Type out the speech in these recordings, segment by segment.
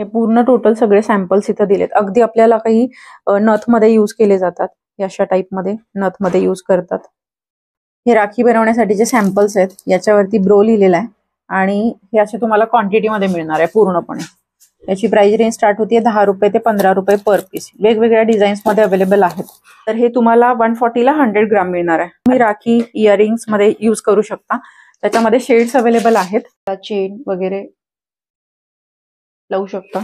हे पूर्ण टोटल सगळे सॅम्पल्स इथं दिलेत. अगदी आपल्याला काही नथ मध्ये यूज केले जातात, अशा टाइप मध्ये नथ मध्ये यूज करतात. हे राखी बनवण्यासाठीचे सॅम्पल्स आहेत. याच्यावरती ब्रो लिहिलेला आहे आणि हे असे तुम्हाला क्वांटिटी मध्ये मिळणार आहे पूर्णपणे. याची प्राइस रेंज स्टार्ट होते 10 रुपये ते 15 रुपये पर पीस. वेगवेगळ्या डिझाईन्स मध्ये अवेलेबल आहेत. तर हे तुम्हाला 140 ला 100 ग्राम मिळणार आहे. तुम्ही राखी इयरिंग्स मध्ये यूज करू शकता. त्याच्यामध्ये शेड्स अवेलेबल आहेत. चेन वगैरे लावू शकता.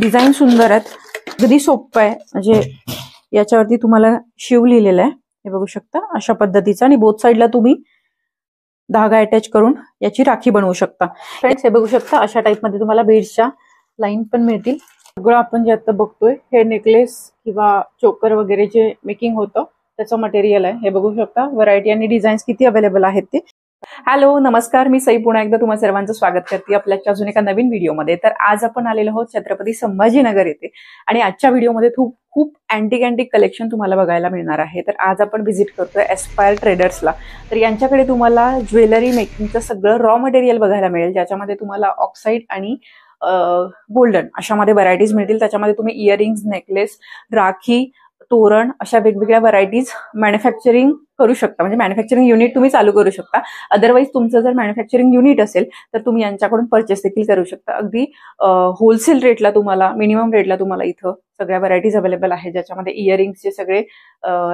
डिझाईन सुंदर आहेत. अगदी सोपं आहे. म्हणजे याच्यावरती तुम्हाला शिव लिहिलेलं आहे, हे बघू शकता अशा पद्धतीचं. आणि बोथ साईडला तुम्ही धागा अटॅच करून याची राखी बनवू शकता. फ्रेंड्स, हे बघू शकता अशा टाइप मध्ये तुम्हाला बीड्सच्या लाईन पण मिळतील. सगळं आपण जे आता बघतोय हे नेकलेस किंवा चोकर वगैरे जे मेकिंग होतं त्याचं मटेरियल आहे. हे बघू शकता व्हरायटी आणि डिझाईन्स किती अवेलेबल आहेत ते. हॅलो, नमस्कार. मी सई पुन्हा एकदा तुम्हा सर्वांचं स्वागत करते आपल्या अजून एका नवीन व्हिडिओमध्ये. तर आज आपण आलेलो आहोत छत्रपती संभाजीनगर येथे आणि आजच्या व्हिडिओमध्ये खूप अँटिक कलेक्शन तुम्हाला बघायला मिळणार आहे. तर आज आपण व्हिजिट करतोय एस्पायर ट्रेडर्सला. तर यांच्याकडे तुम्हाला ज्वेलरी मेकिंगचं सगळं रॉ मटेरियल बघायला मिळेल, ज्याच्यामध्ये तुम्हाला ऑक्साईड आणि गोल्डन अशामध्ये व्हरायटीज मिळतील. त्याच्यामध्ये तुम्ही इयरिंग्स, नेकलेस, राखी, तोरण अशा वेगवेगळ्या व्हरायटीज मॅन्युफॅक्चरिंग करू शकता. म्हणजे मॅन्युफॅक्चरिंग युनिट तुम्ही चालू करू शकता. अदरवाईज तुमचं जर मॅन्युफॅक्चरिंग युनिट असेल तर तुम्ही यांच्याकडून परचेस देखील करू शकता. अगदी होलसेल रेटला तुम्हाला, मिनिमम रेटला तुम्हाला इथं सगळ्या व्हरायटीज अवेलेबल आहेत, ज्याच्यामध्ये इयरिंग्सचे सगळे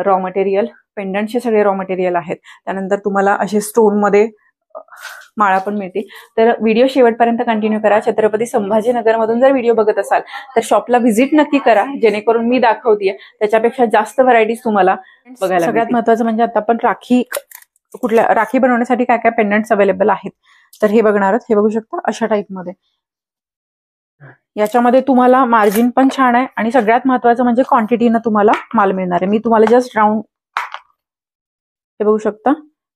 रॉ मटेरियल, पेंडंटचे सगळे रॉ मटेरियल आहेत. त्यानंतर तुम्हाला असे स्टोनमध्ये माळा पण मिळते. तर व्हिडिओ शेवटपर्यंत कंटिन्यू करा. छत्रपती संभाजीनगर मधून जर व्हिडिओ बघत असाल तर शॉपला व्हिजिट नक्की करा, जेणेकरून मी दाखवतेय त्याच्यापेक्षा जास्त व्हरायटीज तुम्हाला बघायला. सगळ्यात महत्त्वाचं म्हणजे आता आपण राखी बनवण्यासाठी काय काय पेंडंट्स अवेलेबल आहेत तर हे बघणार आहोत. हे बघू शकता अशा टाइप मध्ये. याच्यामध्ये तुम्हाला मार्जिन पण छान आहे आणि सगळ्यात महत्त्वाचं म्हणजे क्वांटिटीनं तुम्हाला माल मिळणार आहे. मी तुम्हाला जस्ट राऊंड हे बघू शकता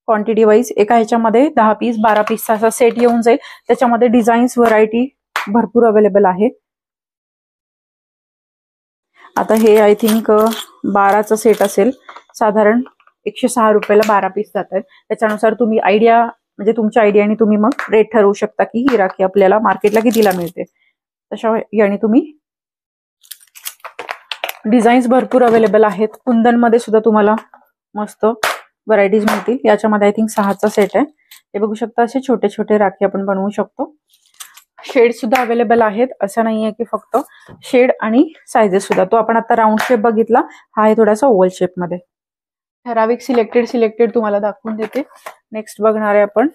क्वांटिटी वाईज एका ह्याच्यामध्ये 10 पीस 12 पीसचा असा सेट येऊन जाईल. त्याच्यामध्ये डिझाईन्स, व्हरायटी भरपूर अवेलेबल आहे. आता हे आय थिंक 12चा सेट असेल. साधारण 106 रुपयाला 12 पीस जात आहेत. त्याच्यानुसार तुम्ही आयडिया, म्हणजे तुमच्या आयडियाने तुम्ही मग रेट ठरवू शकता की ही राखी आपल्याला मार्केटला कितीला मिळते. तशा याने तुम्ही डिझाईन्स भरपूर अवेलेबल आहेत. कुंदन मध्ये सुद्धा तुम्हाला मस्त व्हरायटीज मिळतील. याच्यामध्ये आय थिंक 6चा सेट आहे. हे बघू शकता असे छोटे छोटे राखी आपण बनवू शकतो. शेड सुद्धा अवेलेबल आहेत. असं नाहीये की फक्त शेड आणि सायझेस सुद्धा. तो आपण आता राऊंड शेप बघितला, हा आहे थोडासा ओव्हल शेप मध्ये. ठराविक सिलेक्टेड तुम्हाला दाखवून देते. नेक्स्ट बघणार आहे आपण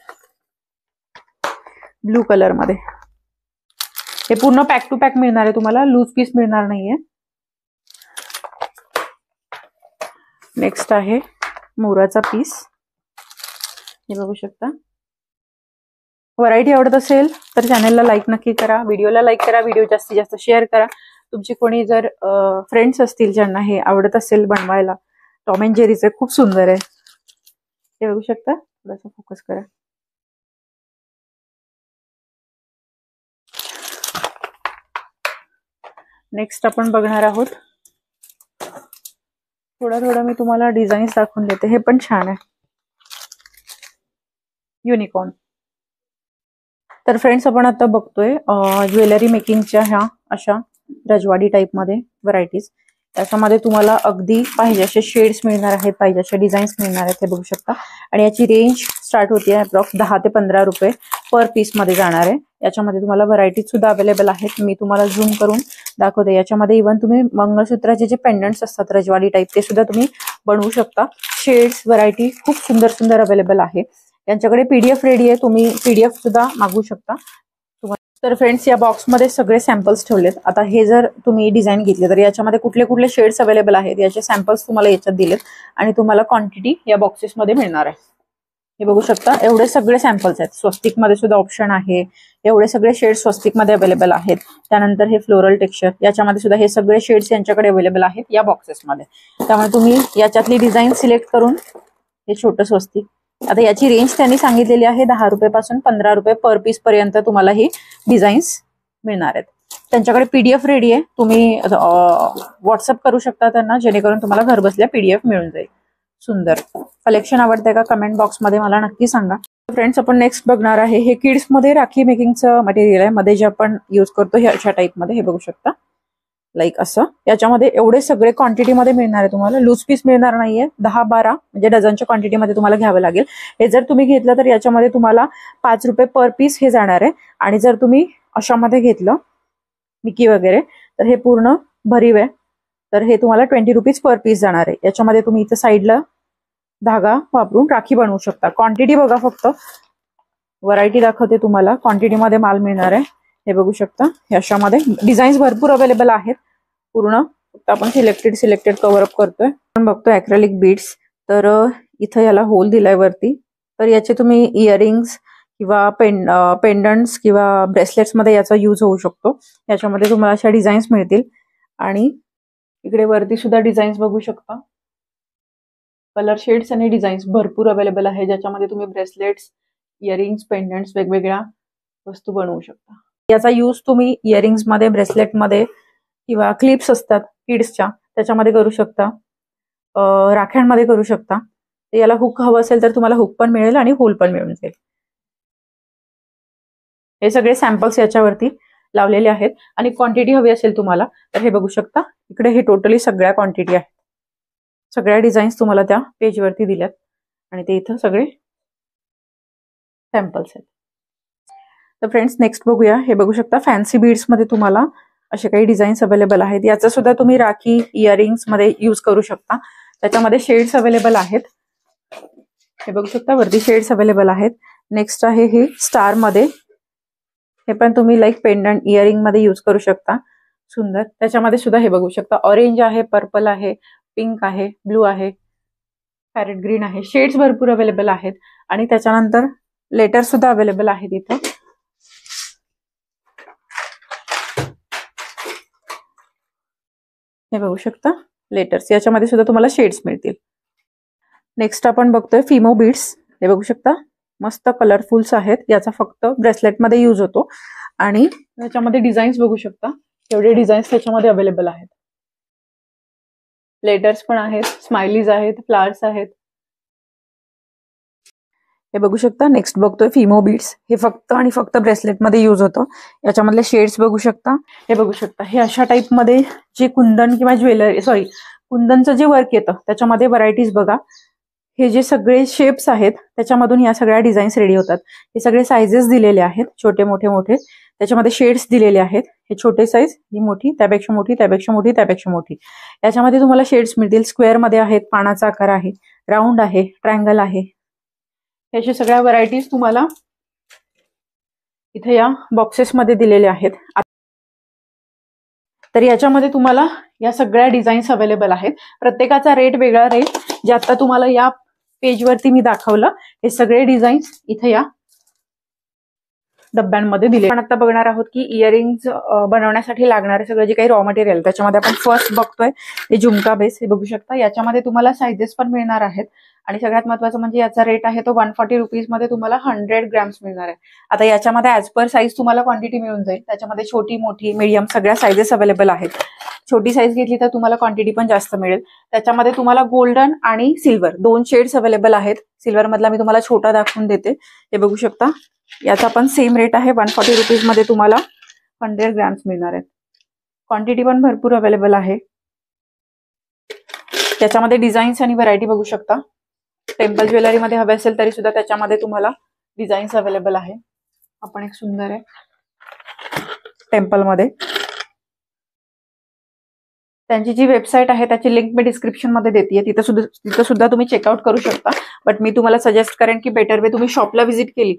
ब्लू कलर मध्ये. हे पूर्ण पॅक टू पॅक मिळणार आहे तुम्हाला, लूज पीस मिळणार नाहीये. नेक्स्ट आहे मोराचा पीस. हे बघू शकता. व्हरायटी आवडत असेल तर चॅनलला लाईक नक्की करा, व्हिडिओला लाईक करा, व्हिडिओ जास्तीत जास्त शेअर करा. तुमचे कोणी जर फ्रेंड्स असतील ज्यांना हे आवडत असेल बनवायला, टॉम अँड जेरीचे खूप सुंदर आहे. हे बघू शकता. थोडासा फोकस करा. नेक्स्ट आपण बघणार आहोत. थोडं मी तुम्हाला डिझाईन्स दाखवून देते. हे पण छान आहे, युनिकॉर्न. तर फ्रेंड्स, आपण आता बघतोय ज्वेलरी मेकिंगच्या ह्या अशा रजवाडी टाइप मध्ये व्हरायटीज. त्याच्यामध्ये तुम्हाला अगदी पाहिजे असे शेड्स मिळणार आहेत, पाहिजे असे डिझाईन्स मिळणार आहेत. हे बघू शकता. आणि याची रेंज स्टार्ट होते अप्रॉक्स 10 ते 15 रुपये पर पीस मध्ये जाणार आहे. याच्यामध्ये तुम्हाला व्हरायटीज सुद्धा अवेलेबल आहेत. मी तुम्हाला झूम करून दाखवते. याच्यामध्ये इव्हन तुम्ही मंगळसूत्राचे जे पेंडंट्स असतात रजवाडी टाइप, ते सुद्धा तुम्ही बनवू शकता. शेड्स, व्हरायटी खूप सुंदर अवेलेबल आहे. यांच्याकडे पीडीएफ रेडी आहे, तुम्ही पीडीएफ सुद्धा मागवू शकता. तर फ्रेंड्स, या बॉक्समध्ये सगळे सॅम्पल्स ठेवलेत. आता हे जर तुम्ही डिझाईन घेतले तर याच्यामध्ये कुठले शेड्स अवेलेबल आहेत याचे सॅम्पल्स तुम्हाला याच्यात दिलेत आणि तुम्हाला क्वांटिटी या बॉक्सेसमध्ये मिळणार आहे. हे बघू शकता. एवढे सगळे सॅम्पल्स आहेत. स्वस्तिक मध्ये सुद्धा ऑप्शन आहे. एवढे सगळे शेड्स स्वस्तिक मध्ये अवेलेबल आहेत. त्यानंतर हे फ्लोरल टेक्स्चर, याच्यामध्ये सुद्धा हे सगळे शेड्स यांच्याकडे अवेलेबल आहेत या बॉक्सेसमध्ये. त्यामुळे तुम्ही याच्यातली डिझाईन सिलेक्ट करून हे छोटं स्वस्तिक. आता याची रेंज त्यांनी सांगितलेली आहे 10 रुपयापासून 15 रुपये पर पीस पर्यंत तुम्हाला ही डिझाईन्स मिळणार आहेत. त्यांच्याकडे पीडीएफ रेडी आहे. तुम्ही व्हॉट्सअप करू शकता त्यांना, जेणेकरून तुम्हाला घर बसल्या पीडीएफ मिळून जाईल. सुंदर कलेक्शन आवडतंय का? कमेंट बॉक्समध्ये मला नक्की सांगा. फ्रेंड्स आपण नेक्स्ट बघणार आहे हे किड्स मध्ये राखी मेकिंगचं मटेरियल आहे. मध्ये जे आपण यूज करतो हे अशा टाइप मध्ये हे बघू शकता. लाईक असं याच्यामध्ये एवढे सगळे क्वांटिटी मध्ये मिळणार आहे तुम्हाला. लूज पीस मिळणार नाहीये. 10-12 म्हणजे डझनच्या क्वांटिटी मध्ये तुम्हाला घ्यावं लागेल. हे जर तुम्ही घेतलं तर याच्यामध्ये तुम्हाला 5 रुपये पर पीस हे जाणार आहे. आणि जर तुम्ही अशामध्ये घेतलं मिकी वगैरे तर हे पूर्ण भरीव आहे तर हे तुम्हाला 20 रुपीज पर पीस जाणार आहे. याच्यामध्ये तुम्ही इथं साईडला धागा वापरून राखी बनवू शकता. क्वांटिटी बघा, फक्त व्हरायटी दाखवते तुम्हाला. क्वांटिटी मध्ये माल मिळणार आहे. हे बघू शकता. हे अशामध्ये डिझाईन्स भरपूर अवेलेबल आहेत. पूर्ण फक्त आपण सिलेक्टेड कव्हर अप करतोय. आपण बघतोय अॅक्रेलिक बीड्स. तर इथं याला होल दिलाय वरती. तर याचे तुम्ही इयरिंग्स किंवा पेंडंट्स किंवा ब्रेसलेट्स मध्ये याचा यूज होऊ शकतो. याच्यामध्ये तुम्हाला अशा डिझाईन्स मिळतील. आणि इकडे वरती सुद्धा डिझाईन्स बघू शकता. कलर शेड्स आणि डिझाईन्स भरपूर अवेलेबल आहे ज्याच्यामध्ये तुम्ही ब्रेसलेट्स, इयरिंग्स, पेंडंट्स वेगवेगळ्या वस्तू बनवू शकता. याचा यूज तुम्ही इयरिंग्स मध्ये, ब्रेसलेट मध्ये किंवा क्लिप्स असतात किड्सच्या त्याच्यामध्ये करू शकता. राख्यांमध्ये करू शकता. याला हुक हवं असेल तर तुम्हाला हुक पण मिळेल आणि होल पण मिळून जाईल. हे सगळे सॅम्पल्स याच्यावरती लावलेले आहेत. आणि क्वांटिटी हवी असेल तुम्हाला तर हे बघू शकता. इकडे हे टोटली सगळ्या क्वांटिटी आहेत. सगळ्या डिझाईन्स तुम्हाला त्या पेजवरती दिल्यात आणि ते इथं सगळे सॅम्पल्स आहेत. तर फ्रेंड्स नेक्स्ट बघूया. हे बघू शकता फॅन्सी बीड्स मध्ये तुम्हाला असे काही डिझाईन्स अवेलेबल आहेत. याचा सुद्धा तुम्ही राखी, इयरिंग्स मध्ये यूज करू शकता. त्याच्यामध्ये शेड्स अवेलेबल आहेत. हे बघू शकता वरती शेड्स अवेलेबल आहेत. नेक्स्ट आहे हे स्टार मध्ये. हे पण तुम्ही लाईक पेंडंट, इयरिंग मध्ये यूज करू शकता. सुंदर. त्याच्यामध्ये सुद्धा हे बघू शकता ऑरेंज आहे, पर्पल आहे, पिंक आहे, ब्लू आहे, पॅरेट ग्रीन आहे. शेड्स भरपूर अवेलेबल आहेत. आणि त्याच्यानंतर लेटर सुद्धा अवेलेबल आहेत इथं. हे बघू शकता लेटर्स. याच्यामध्ये सुद्धा तुम्हाला शेड्स मिळतील. नेक्स्ट आपण बघतोय फिमो बीड्स. हे बघू शकता मस्त कलरफुल्स आहेत. याचा फक्त ब्रेसलेट मध्ये यूज होतो. आणि याच्यामध्ये डिझाईन्स बघू शकता. एवढे डिझाईन्स त्याच्यामध्ये अवेलेबल आहेत. लेटर्स पण आहेत, स्माइलीज आहेत, फ्लावर्स आहेत. हे बघू शकता. नेक्स्ट बघतोय फिमो बीड्स. हे फक्त आणि फक्त ब्रेसलेट मध्ये यूज होतं. याच्यामधले शेड्स बघू शकता. हे बघू शकता. हे अशा टाइप मध्ये जे कुंदन किंवा ज्वेलरी, कुंदनचं जे वर्क येतं त्याच्यामध्ये व्हरायटीज बघा. हे जे सगळे शेप्स आहेत त्याच्यामधून या सगळ्या डिझाईन्स रेडी होतात. हे सगळे साइजेस दिलेले आहेत, छोटे मोठे मोठे. त्याच्यामध्ये शेड्स दिलेले आहेत. हे छोटे साईज, ही मोठी, त्यापेक्षा मोठी, त्यापेक्षा मोठी, त्यापेक्षा मोठी. याच्यामध्ये तुम्हाला शेड्स मिळतील. स्क्वेअर मध्ये आहेत, पानाचा आकार आहे, राऊंड आहे, ट्रायंगल आहे. याच्या सगळ्या व्हरायटीज तुम्हाला इथे या बॉक्सेस मध्ये दिलेल्या आहेत. तर याच्यामध्ये तुम्हाला या सगळ्या डिझाईन्स अवेलेबल आहेत. प्रत्येकाचा रेट वेगळा राहील. जे आता तुम्हाला या पेजवरती मी दाखवलं हे सगळे डिझाईन्स इथे या डब्यांमध्ये दिले. आपण आता बघणार आहोत की इयरिंग्स बनवण्यासाठी लागणारे सगळं जे काही रॉ मटेरियल. त्याच्यामध्ये आपण फर्स्ट बघतोय हे झुमका बेस. हे बघू शकता. याच्यामध्ये तुम्हाला सायझेस पण मिळणार आहेत. आणि सगळ्यात महत्त्वाचं म्हणजे याचा रेट आहे तो 140 रुपीज मध्ये तुम्हाला 100 ग्रॅम्स मिळणार आहे. आता याच्यामध्ये ऍज पर साईज तुम्हाला क्वांटिटी मिळून जाईल. त्याच्यामध्ये छोटी, मोठी, मीडियम सगळ्या सायझेस अवेलेबल आहेत. छोटी साईज घेतली तर तुम्हाला क्वांटिटी पण जास्त मिळेल. त्याच्यामध्ये तुम्हाला गोल्डन आणि सिल्वर 2 शेड्स अवेलेबल आहेत. सिल्वर मधला मी तुम्हाला छोटा दाखवून देते. हे बघू शकता. याचा पण सेम रेट आहे. 140 रुपीज मध्ये तुम्हाला 100 ग्रॅम्स मिळणार आहेत. क्वांटिटी पण भरपूर अवेलेबल आहे. त्याच्यामध्ये डिझाईन्स आणि व्हरायटी बघू शकता. टेम्पल ज्वेलरी मध्ये हवे असेल तरी सुद्धा त्याच्यामध्ये तुम्हाला डिझाईन्स अवेलेबल आहे. आपण एक सुंदर आहे टेम्पल मध्ये. त्यांची जी वेबसाईट आहे त्याची लिंक मी डिस्क्रिप्शन मध्ये देते. तिथं सुद्धा तुम्ही चेकआउट करू शकता. बट मी तुम्हाला सजेस्ट करेन की बेटर वे तुम्ही शॉपला व्हिजिट केली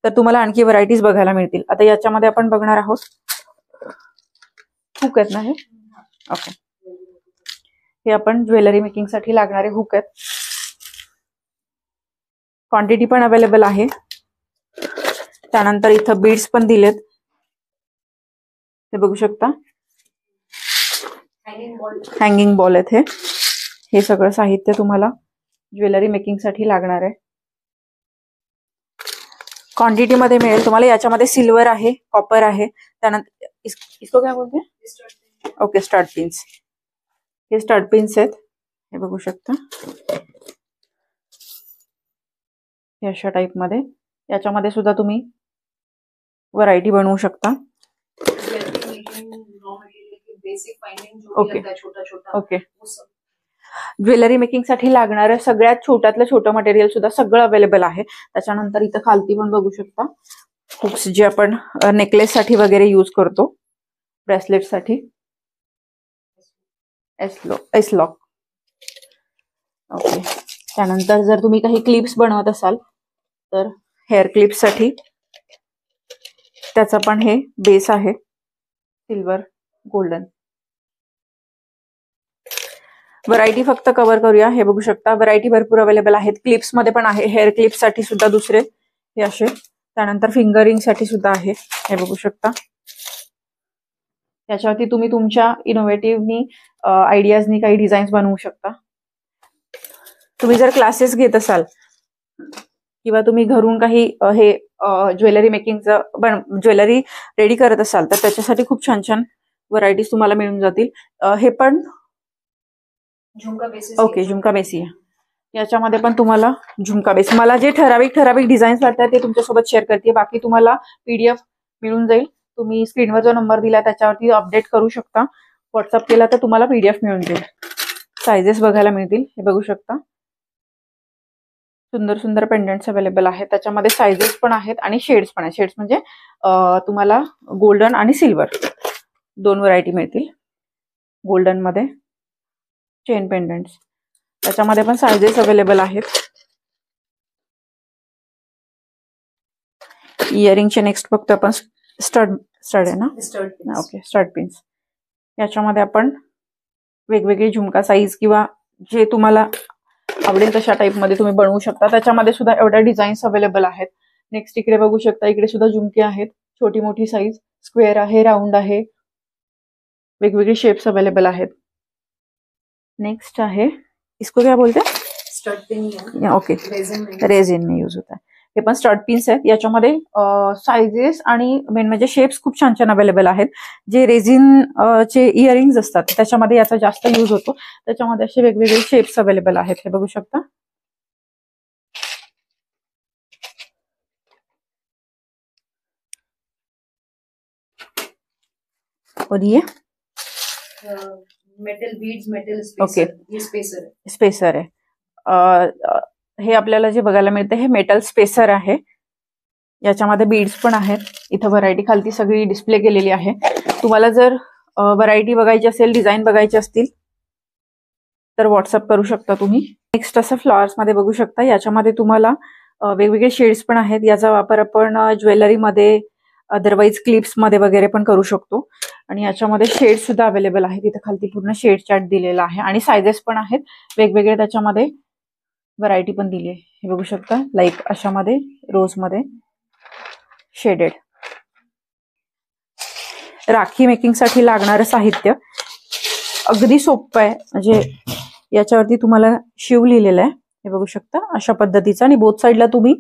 तर तुम्हाला आणखी व्हरायटीज बघायला मिळतील. आता याच्यामध्ये आपण बघणार आहोत हुक आहेत ना हे. ओके. हे आपण ज्वेलरी मेकिंग साठी लागणारे हुक आहेत. क्वांटिटी पण अवेलेबल आहे. त्यानंतर इथं बीड्स पण दिलेत. हे बघू शकता. हँगिंग बॉल आहेत हे सगळं साहित्य तुम्हाला ज्वेलरी मेकिंग साठी लागणार आहे. क्वांटिटी मध्ये मिळेल तुम्हाला. याच्यामध्ये सिल्वर आहे, कॉपर आहे. त्यानंतर इसको काय बोलते? Okay, stud pins. हे स्टड पिन्स आहेत. हे बघू शकता. हे अशा टाइप मध्ये याच्यामध्ये सुद्धा तुम्ही व्हरायटी बनवू शकता. Okay okay. ज्वेलरी मेकिंग साठी लागणारं सगळ्यात छोट्यातलं छोटं मटेरियल सुद्धा सगळं अवेलेबल आहे. त्याच्यानंतर इथं खालती पण बघू शकता हुक्स जे आपण नेकलेस साठी वगैरे यूज करतो, ब्रेसलेट साठी. S lock. ओके. त्यानंतर जर तुम्ही काही क्लिप्स बनवत असाल तर हेअर क्लिप्स साठी त्याचा पण हे बेस आहे, सिल्वर गोल्डन. व्हरायटी फक्त कव्हर करूया. हे बघू शकता व्हरायटी भरपूर अवेलेबल आहेत. क्लिप्स मध्ये पण आहे, हेअर क्लिप्स साठी सुद्धा दुसरे हे असे. त्यानंतर फिंगरिंग साठी सुद्धा आहे, हे बघू शकता. त्याच्यावरती तुम्ही तुमच्या इनोव्हेटिव्हनी आयडियाजनी काही डिझाईन्स बनवू शकता. तुम्ही जर क्लासेस घेत असाल किंवा तुम्ही घरून काही हे ज्वेलरी मेकिंगचं ज्वेलरी रेडी करत असाल तर त्याच्यासाठी खूप छान छान व्हरायटीज तुम्हाला मिळून जातील. हे पण झुमका बेसिस. ओके, झुमका बेसी. याच्यामध्ये पण तुम्हाला झुमका बेस, मला जे ठराविक डिझाईन्स वाटतात ते तुमच्यासोबत शेअर करते. बाकी तुम्हाला PDF मिळून जाईल. तुम्ही स्क्रीनवर जो नंबर दिला त्याच्यावरती अपडेट करू शकता. व्हॉट्सअप केला तर तुम्हाला PDF मिळून जाईल. सायझेस बघायला मिळतील, हे बघू शकता. सुंदर सुंदर पेंडंट्स अवेलेबल आहेत. त्याच्यामध्ये सायझेस पण आहेत आणि शेड्स पण आहेत. शेड्स म्हणजे तुम्हाला गोल्डन आणि सिल्वर दोन व्हरायटी मिळतील. गोल्डन मध्ये चेन पेंडंट्स, त्याच्यामध्ये पण सायझेस अवेलेबल आहेत. इयरिंगचे नेक्स्ट बघतो आपण स्टड आहे ना. Okay, stud pins. याच्यामध्ये आपण वेगवेगळी झुमका साईज किंवा जे तुम्हाला आवडेल तशा टाईप मध्ये तुम्ही बनवू शकता. त्याच्यामध्ये सुद्धा एवढ्या डिझाईन्स अवेलेबल आहेत. नेक्स्ट इकडे बघू शकता, इकडे सुद्धा झुमके आहेत. छोटी मोठी साईज, स्क्वेअर आहे, राऊंड आहे, वेगवेगळे शेप्स अवेलेबल आहेत. नेक्स्ट आहे, इसको क्या बोलते हैं? Stud pin. ओके, रेझिन में यूज होता है. हे पण स्टड पिन्स आहेत. याच्यामध्ये सायझेस आणि मेन म्हणजे शेप्स खूप छान छान अवेलेबल आहेत. जे रेझिन चे इयरिंग्स असतात त्याच्यामध्ये याचा जास्त यूज होतो. त्याच्यामध्ये असे वेगवेगळे शेप्स अवेलेबल आहेत, हे बघू शकता. और ये metal beads, metal spacer. Okay, ये स्पेसर है. स्पेसर आहे. हे आपल्याला जे बघायला मिळते हे मेटल स्पेसर आहे. याच्यामध्ये बीड्स पण आहेत. इथं व्हरायटी खालती सगळी डिस्प्ले केलेली आहे. तुम्हाला जर व्हरायटी बघायची असेल, डिझाईन बघायची असतील तर व्हॉट्सअप करू शकता तुम्ही. नेक्स्ट असं फ्लॉवर्स मध्ये बघू शकता. याच्यामध्ये तुम्हाला वेगवेगळे शेड्स पण आहेत. याचा वापर आपण ज्वेलरीमध्ये, अदरवाईज क्लिप्स मध्ये वगैरे पण करू शकतो. आणि याच्यामध्ये शेड सुद्धा अवेलेबल आहेत. इथं खालती पूर्ण शेड चार्ट दिलेला आहे आणि सायझेस पण आहेत वेगवेगळे. त्याच्यामध्ये व्हरायटी पण दिली आहे, हे बघू शकता. लाईक अशामध्ये रोज मध्ये शेडेड. राखी मेकिंग साठी लागणारं साहित्य अगदी सोपं आहे. म्हणजे याच्यावरती तुम्हाला शिव लिहिलेलं आहे, हे बघू शकता अशा पद्धतीचं. आणि बोथ साईडला तुम्ही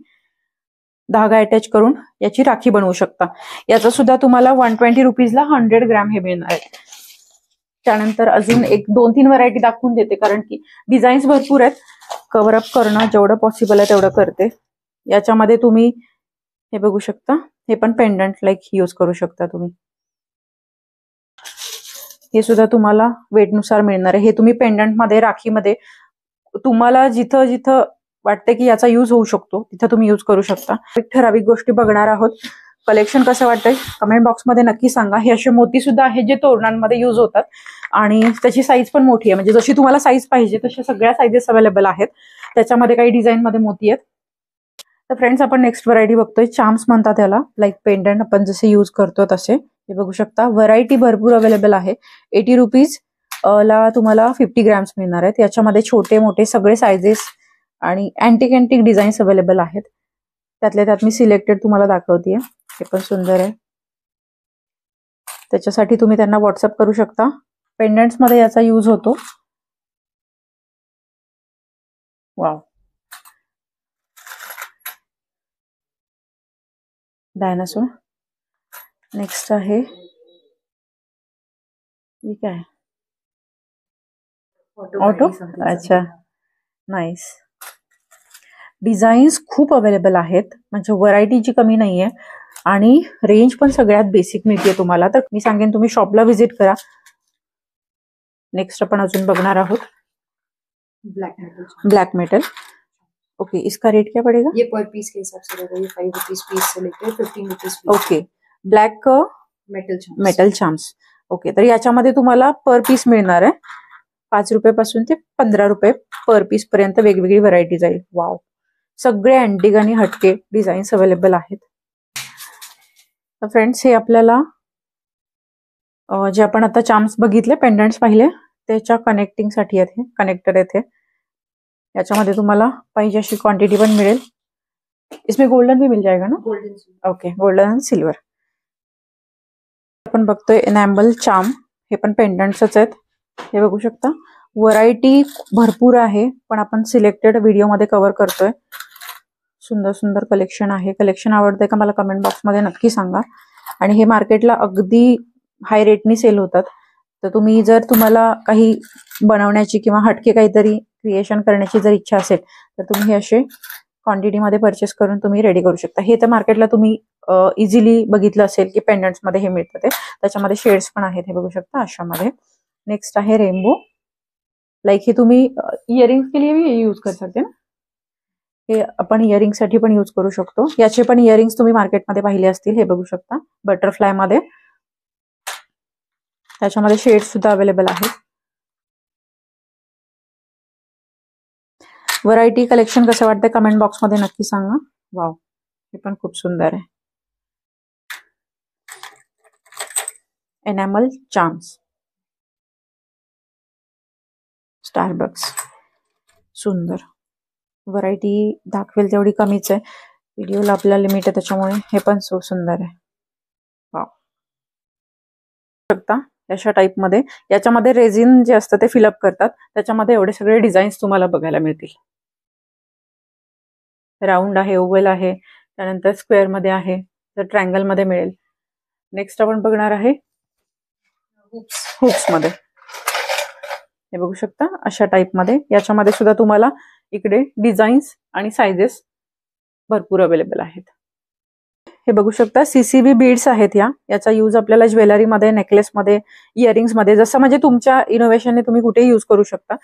धागा अटॅच करून याची राखी बनवू शकता. याचा सुद्धा तुम्हाला 120 रुपीजला 100 ग्रॅम हे मिळणार आहे. त्यानंतर अजून एक 2-3 व्हरायटी दाखवून देते, कारण की डिझाईन्स भरपूर आहेत. कव्हर अप करणं जेवढं पॉसिबल आहे तेवढं करते. याच्यामध्ये तुम्ही हे बघू शकता, हे पण पेंडंट लाईक यूज करू शकता तुम्ही. हे सुद्धा तुम्हाला वेटनुसार मिळणार आहे. हे तुम्ही पेंडंटमध्ये, राखीमध्ये तुम्हाला जिथं जिथं वाटते की याचा यूज होऊ शकतो तिथं तुम्ही यूज करू शकता. ठराविक गोष्टी बघणार आहोत. कलेक्शन कसं वाटतंय कमेंट बॉक्समध्ये नक्की सांगा. हे असे मोती सुद्धा आहेत जे तोरणांमध्ये यूज होतात आणि त्याची साईज पण मोठी आहे. म्हणजे जशी तुम्हाला साईज पाहिजे तशा सगळ्या साईजेस अवेलेबल आहेत. त्याच्यामध्ये काही डिझाईन मध्ये मोती आहेत. तर फ्रेंड्स, आपण नेक्स्ट व्हरायटी बघतोय. चार्म्स म्हणतात त्याला, लाईक पेंडंट आपण जसे यूज करतो तसे. हे बघू शकता व्हरायटी भरपूर अवेलेबल आहे. 80 रुपीज ला तुम्हाला 50 ग्रॅम्स मिळणार आहेत. याच्यामध्ये छोटे मोठे सगळे सायझेस आणि अँटिक डिझाईन्स अवेलेबल आहेत. त्यातल्या त्यात मी सिलेक्टेड तुम्हाला दाखवतेय. हे पण सुंदर आहे. त्याच्यासाठी तुम्ही त्यांना व्हॉट्सअप करू शकता. पेंडंट्स मध्ये याचा यूज होतो. Wow, dinosaur. नेक्स्ट आहे, ठीक आहे, ऑटो. अच्छा, नाईस. डिझाईन्स खूप अवेलेबल आहेत, म्हणजे व्हरायटीची कमी नाहीये आणि रेंज पण सगळ्यात बेसिक मिळते तुम्हाला. तर मी सांगेन तुम्ही शॉपला व्हिजिट करा. नेक्स्ट अपन अजून बघणार आहोत ब्लैक मेटल. ओके, इसका रेट क्या पड़ेगा? ये पर पीस के हिसाब से रहेगा, ये 5 रुपीज पीस से लेकर 15 rupees piece. Okay, black metal charms. Okay, तर याच्यामध्ये तुम्हाला पर पीस मिळणार आहे 5 रुपयापासून ते 15 रुपये पर पीस पर्यंत वेगवेगळी व्हरायटी जाईल. वाव, सगळे अँटिक आणि हटके डिझाईन्स अवेलेबल आहेत. तर फ्रेंड्स, हे आपल्याला जे आपण आता चाम्स बघितले, पेंडंट्स पाहिले, त्याच्या कनेक्टिंग साठी आहेत. हे कनेक्टर आहेत. याच्यामध्ये तुम्हाला पाहिजे अशी क्वांटिटी पण मिळेल. इसमें गोल्डन भी मिल जाएगा ना? गोल्डन. ओके, गोल्डन आणि सिल्वर. आपण बघतोय एनॅम्बल चार्म, हे पण पेंडंट्सच आहेत. हे बघू शकता, व्हरायटी भरपूर आहे, पण आपण सिलेक्टेड व्हिडिओमध्ये कव्हर करतोय. सुंदर सुंदर कलेक्शन आहे. कलेक्शन आवडतंय का मला कमेंट बॉक्समध्ये नक्की सांगा. आणि हे मार्केटला अगदी हाय रेटनी सेल होतात. तर तुम्ही जर तुम्हाला काही बनवण्याची किंवा हटके काहीतरी क्रिएशन करण्याची जर इच्छा असेल तर तुम्ही हे असे क्वांटिटीमध्ये परचेस करून तुम्ही रेडी करू शकता. हे तर मार्केटला तुम्ही इझिली बघितलं असेल की पेंडंट्स मध्ये हे मिळतं. ते त्याच्यामध्ये शेड्स पण आहेत, हे बघू शकता अशामध्ये. नेक्स्ट आहे रेनबो. लाईक हे तुम्ही इयरिंग्स के लिए भी यूज कर सकते ना. हे आपण इयरिंग साठी पण यूज करू शकतो. याचे पण इयरिंग्स तुम्ही मार्केटमध्ये पाहिले असतील. हे बघू शकता बटरफ्लाय मध्ये. त्याच्यामध्ये शेड्स सुद्धा अवेलेबल आहेत. व्हरायटी कलेक्शन कसं वाटतंय कमेंट बॉक्समध्ये नक्की सांगा. वाव, हे पण खूप सुंदर आहे. एनॅमल चार्म्स, स्टारबक्स. सुंदर व्हरायटी दाखवेल तेवढी कमीच आहे. व्हिडिओला आपल्याला लिमिट आहे, त्याच्यामुळे हे पण सो सुंदर आहे. वाव, शकता अशा टाइप मध्ये. याच्यामध्ये रेझिन जे असतं ते फिलअप करतात. त्याच्यामध्ये एवढे सगळे डिझाईन्स तुम्हाला बघायला मिळतील. राऊंड आहे, ओव्हल आहे, त्यानंतर स्क्वेअर मध्ये आहे, तर ट्रायंगल मध्ये मिळेल. नेक्स्ट आपण बघणार आहे हुप्स मध्ये. हे बघू शकता अशा टाइप मध्ये. याच्यामध्ये सुद्धा तुम्हाला इकडे डिझाईन्स आणि साइजेस भरपूर अवेलेबल आहेत. हे बघू शकता सीसीबी बीड्स आहेत. याचा यूज आपल्याला ज्वेलरीमध्ये, नेकलेसमध्ये, इयरिंग्समध्ये, जसं म्हणजे तुमच्या इनोव्हेशनने तुम्ही कुठे यूज करू शकता.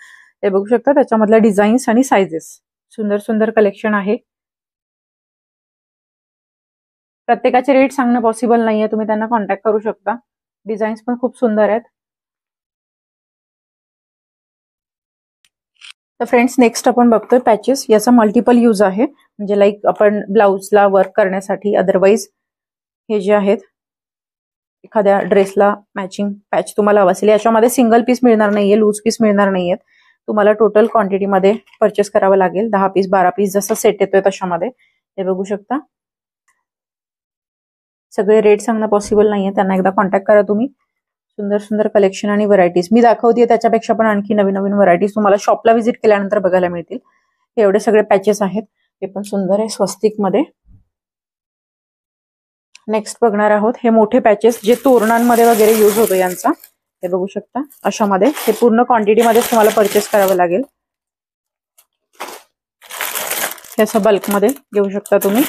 हे बघू शकता त्याच्यामधल्या डिझाईन्स आणि साइजेस. सुंदर सुंदर कलेक्शन आहे. प्रत्येकाचे रेट सांगणं पॉसिबल नाहीये, तुम्ही त्यांना कॉन्टॅक्ट करू शकता. डिझाईन्स पण खूप सुंदर आहेत. तर फ्रेंड्स, नेक्स्ट आपण बघतोय पॅचेस. याचा मल्टिपल यूज आहे, म्हणजे लाईक आपण ब्लाउजला वर्क करण्यासाठी, अदरवाईज हे जे आहेत एखाद्या ड्रेसला मॅचिंग पॅच तुम्हाला हवं असेल. याच्यामध्ये सिंगल पीस मिळणार नाहीये, लूज पीस मिळणार नाहीयेत. तुम्हाला टोटल क्वांटिटीमध्ये परचेस करावं लागेल. 10 पीस 12 पीस जसं सेट येतोय तशामध्ये. हे बघू शकता. सगळे रेट सांगणं पॉसिबल नाहीये, त्यांना एकदा कॉन्टॅक्ट करा तुम्ही. सुंदर सुंदर कलेक्शन आणि व्हरायटीज मी दाखवतेय, त्याच्यापेक्षा पण आणखी नवीन नवीन व्हरायटीज तुम्हाला शॉपला व्हिजिट केल्यानंतर बघायला मिळतील. हे एवढे सगळे पॅचेस आहेत. हे पण सुंदर आहे स्वस्तिक मध्ये. नेक्स्ट बघणार आहोत हे मोठे पॅचेस जे तोरणांमध्ये वगैरे यूज होतो यांचा. हे बघू शकता अशामध्ये. हे पूर्ण क्वांटिटीमध्ये तुम्हाला परचेस करावं लागेल. हे असं बल्कमध्ये घेऊ शकता तुम्ही.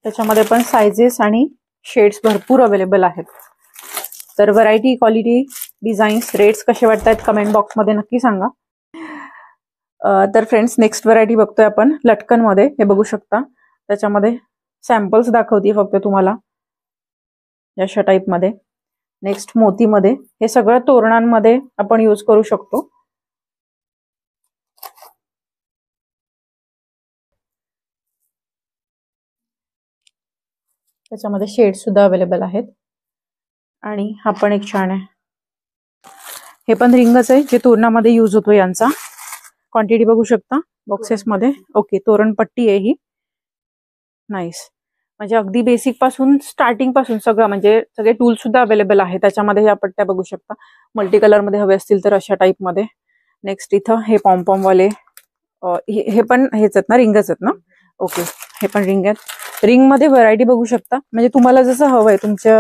त्याच्यामध्ये पण साइजेस आणि शेड्स भरपूर अवेलेबल आहेत. तर व्हरायटी, क्वालिटी, डिझाईन्स, रेट्स कसे वाटतात कमेंट बॉक्समध्ये नक्की सांगा. तर फ्रेंड्स, नेक्स्ट व्हरायटी बघतोय आपण लटकन मध्ये. हे बघू शकता त्याच्यामध्ये सॅम्पल्स दाखवते फक्त तुम्हाला अशा टाइप मध्ये. नेक्स्ट मोतीमध्ये. हे सगळं तोरणांमध्ये आपण यूज करू शकतो. त्याच्यामध्ये शेड्स सुद्धा अवेलेबल आहेत. आणि हा पण एक छान आहे. हे पण रिंगच आहे जे तोरणामध्ये यूज होतो यांचा. क्वांटिटी बघू शकता बॉक्सेस मध्ये. ओके, तोरण पट्टी आहे ही. नाईस. म्हणजे अगदी बेसिक पासून स्टार्टिंग पासून सगळं, म्हणजे सगळे टूल सुद्धा अवेलेबल आहे त्याच्यामध्ये. ह्या पट्ट्या बघू शकता. मल्टी कलर मध्ये हवे असतील तर अशा टाइप मध्ये. नेक्स्ट इथं हे पॉम्पॉम वाले. हे पण हेच आहेत ना, रिंगच आहेत ना. ओके, हे पण रिंग आहेत. रिंग मध्ये व्हरायटी बघू शकता. म्हणजे तुम्हाला जसं हवंय तुमच्या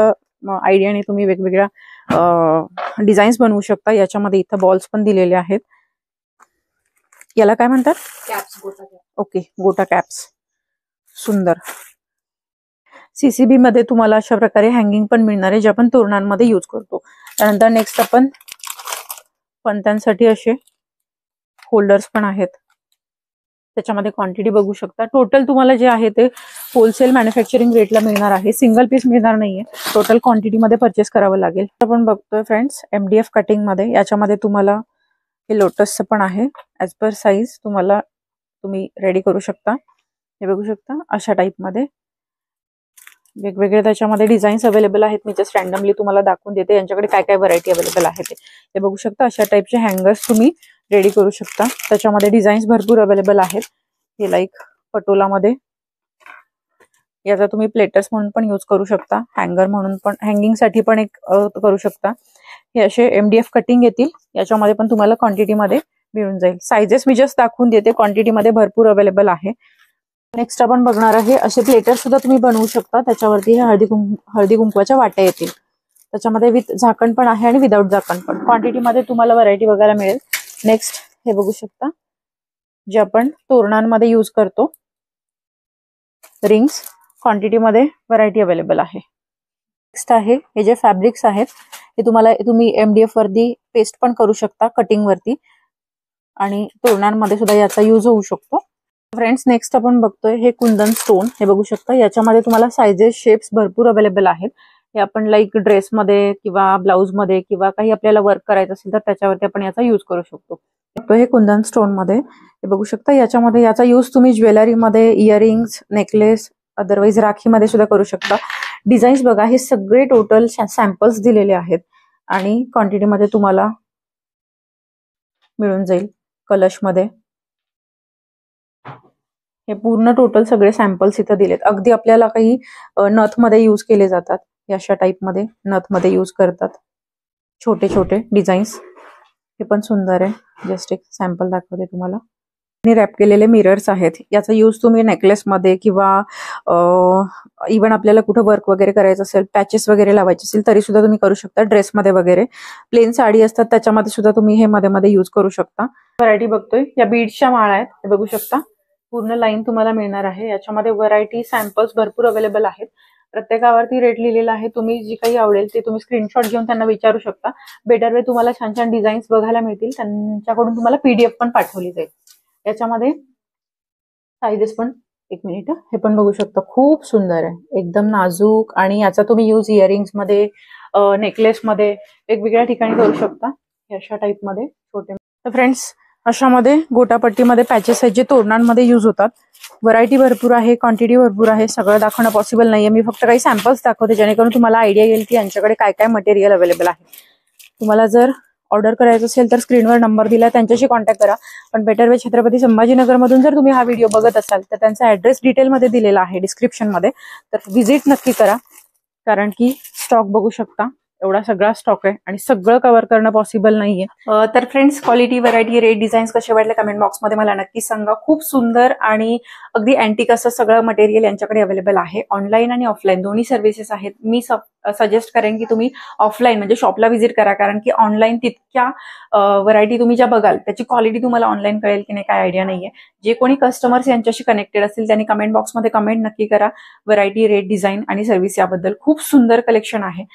आयडियाने तुम्ही वेगवेगळ्या डिझाईन्स बनवू शकता. याच्यामध्ये इथं बॉल्स पण दिलेले आहेत. याला काय म्हणतात? कॅप्स, गोटा कॅप. ओके, गोटा कॅप्स. सुंदर. सीसीबी मध्ये तुम्हाला अशा प्रकारे हँगिंग पण मिळणार आहे, जे आपण तोरणांमध्ये यूज करतो. त्यानंतर नेक्स्ट आपण पणत्यांसाठी असे होल्डर्स पण आहेत. त्याच्यामध्ये क्वांटिटी बघू शकता. टोटल तुम्हाला जे आहे ते होलसेल मॅन्युफॅक्चरिंग रेटला मिळणार आहे. सिंगल पीस मिळणार नाहीये, टोटल क्वांटिटीमध्ये परचेस करावं लागेल. आपण बघतोय फ्रेंड्स MDF कटिंग मध्ये. याच्यामध्ये तुम्हाला हे लोटसचं पण आहे. ऍज पर साईज तुम्ही रेडी करू शकता. हे बघू शकता अशा टाईप मध्ये वेगवेगळे त्याच्यामध्ये डिझाईन्स अवेलेबल आहेत. मी जस्ट रॅन्डमली तुम्हाला दाखवून देते यांच्याकडे काय काय व्हरायटी अवेलेबल आहे ते बघू शकता. अशा टाईपचे हँगर्स तुम्ही रेडी करू शकता. त्याच्यामध्ये डिझाईन्स भरपूर अवेलेबल आहेत. हे लाईक पटोलामध्ये, याचा तुम्ही प्लेटर्स म्हणून पण यूज करू शकता, हँगर म्हणून पण, हँगिंगसाठी पण एक करू शकता. हे असे MDF कटिंग येतील. याच्यामध्ये पण तुम्हाला क्वांटिटीमध्ये मिळून जाईल. सायझेस मी जस्ट दाखवून देते, क्वांटिटीमध्ये भरपूर अवेलेबल आहे. नेक्स्ट आपण बघणार आहे असे प्लेटर सुद्धा तुम्ही बनवू शकता. त्याच्यावरती हे हळदी कुंकवाच्या वाट्या येतील. त्याच्यामध्ये विथ झाकण पण आहे आणि विदाऊट झाकण पण. क्वांटिटीमध्ये तुम्हाला व्हरायटी बघायला मिळेल. नेक्स्ट हे बघू शकता जे आपण तोरणांमध्ये यूज करतो, रिंग्स. क्वांटिटीमध्ये व्हरायटी अवेलेबल आहे. नेक्स्ट आहे हे जे फॅब्रिक्स आहेत हे तुम्ही MDF वरती पेस्ट पण करू शकता कटिंग वरती, आणि तोरणांमध्ये सुद्धा याचा यूज होऊ शकतो. फ्रेंड्स नेक्स्ट आपण बघतोय हे कुंदन स्टोन. हे बघू शकता याच्यामध्ये तुम्हाला सायझेस, शेप्स भरपूर अवेलेबल आहेत. हे आपण लाईक ड्रेसमध्ये किंवा ब्लाऊजमध्ये किंवा काही आपल्याला वर्क करायचं असेल तर त्याच्यावरती आपण याचा यूज करू शकतो. हे कुंदन स्टोन मध्ये हे बघू शकता. याच्यामध्ये याचा यूज तुम्ही ज्वेलरीमध्ये, इयरिंग्स, नेकलेस, अदरवाईज राखीमध्ये सुद्धा करू शकता. डिझाईन्स बघा, हे सगळे टोटल सॅम्पल्स दिलेले आहेत आणि क्वांटिटीमध्ये तुम्हाला मिळून जाईल. कलशमध्ये हे पूर्ण टोटल सगळे सॅम्पल्स इथं दिलेत. अगदी आपल्याला काही नथमध्ये यूज केले जातात, अशा टाईपमध्ये नथमध्ये यूज करतात. छोटे छोटे डिझाईन्स, हे पण सुंदर आहे. जस्ट एक सॅम्पल दाखवते तुम्हाला. आणि रॅप केलेले मिरर्स आहेत. याचा यूज तुम्ही नेकलेसमध्ये किंवा इव्हन आपल्याला कुठं वर्क वगैरे करायचं असेल, पॅचेस वगैरे लावायचे असेल तरी सुद्धा तुम्ही करू शकता. ड्रेसमध्ये वगैरे, प्लेन साडी असतात त्याच्यामध्ये सुद्धा तुम्ही हे मध्ये मध्ये यूज करू शकता. व्हरायटी बघतोय या बीड्सच्या माळा आहेत. हे बघू शकता पूर्ण लाईन तुम्हाला मिळणार आहे. याच्यामध्ये व्हरायटी, सॅम्पल्स भरपूर अवेलेबल आहेत. प्रत्येकावरती रेट लिहिलेला आहे. तुम्ही जी काही आवडेल ते तुम्ही स्क्रीनशॉट घेऊन त्यांना विचारू शकता. बेटर वे तुम्हाला छान छान डिझाईन्स बघायला मिळतील. त्यांच्याकडून तुम्हाला PDF पण पाठवली जाईल. याच्यामध्ये साईजेस पण, एक मिनिट, हे पण बघू शकता. खूप सुंदर आहे, एकदम नाजूक. आणि याचा तुम्ही यूज इयरिंग्स मध्ये, नेकलेस मध्ये, वेगवेगळ्या ठिकाणी करू शकता. अशा टाईप मध्ये छोटे. तर फ्रेंड्स अशामध्ये गोटापट्टीमध्ये पॅचेस आहेत जे तोरणांमध्ये यूज होतात. व्हरायटी भरपूर आहे, क्वांटिटी भरपूर आहे. सगळं दाखवणं पॉसिबल नाहीये. मी फक्त काही सॅम्पल्स दाखवते जेणेकरून तुम्हाला आयडिया येईल की यांच्याकडे काय काय मटेरियल अवेलेबल आहे. तुम्हाला जर ऑर्डर करायचं असेल तर स्क्रीनवर नंबर दिला, त्यांच्याशी कॉन्टॅक्ट करा. पण बेटर वे छत्रपती संभाजीनगर मधून जर तुम्ही हा व्हिडिओ बघत असाल तर त्यांचा ऍड्रेस डिटेलमध्ये दिलेला आहे डिस्क्रिप्शन मध्ये, तर व्हिजिट नक्की करा. कारण की स्टॉक बघू शकता, एवढा सगळा स्टॉक आहे आणि सगळं कव्हर करणं पॉसिबल नाहीये. तर friends quality, variety, rate, designs कसे वाटले कमेंट बॉक्समध्ये मला नक्की सांगा. खूप सुंदर आणि अगदी अँटिक असं सगळं मटेरियल यांच्याकडे अवेलेबल आहे. ऑनलाईन आणि ऑफलाईन दोन्ही सर्व्हिसेस आहेत. मी सजेस्ट करेन की तुम्ही ऑफलाईन म्हणजे शॉपला व्हिजिट करा. कारण की ऑनलाईन तितक्या व्हरायटी तुम्ही ज्या बघाल त्याची क्वालिटी तुम्हाला ऑनलाईन कळेल की नाही काय आयडिया नाहीये. जे कोणी कस्टमर्स यांच्याशी कनेक्टेड असतील त्यांनी कमेंट बॉक्समध्ये कमेंट नक्की करा. व्हरायटी, रेट, डिझाईन आणि सर्व्हिस याबद्दल खूप सुंदर कलेक्शन आहे.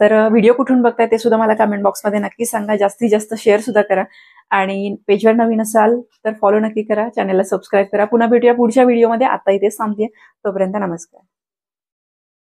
तर व्हिडिओ कुठून बघताय ते सुद्धा मला कमेंट बॉक्समध्ये नक्की सांगा. जास्तीत जास्त शेअर सुद्धा करा. आणि पेजवर नवीन असाल तर फॉलो नक्की करा, चॅनलला सबस्क्राईब करा. पुन्हा भेटूया पुढच्या व्हिडिओमध्ये. आता इथेच थांबते, तोपर्यंत नमस्कार.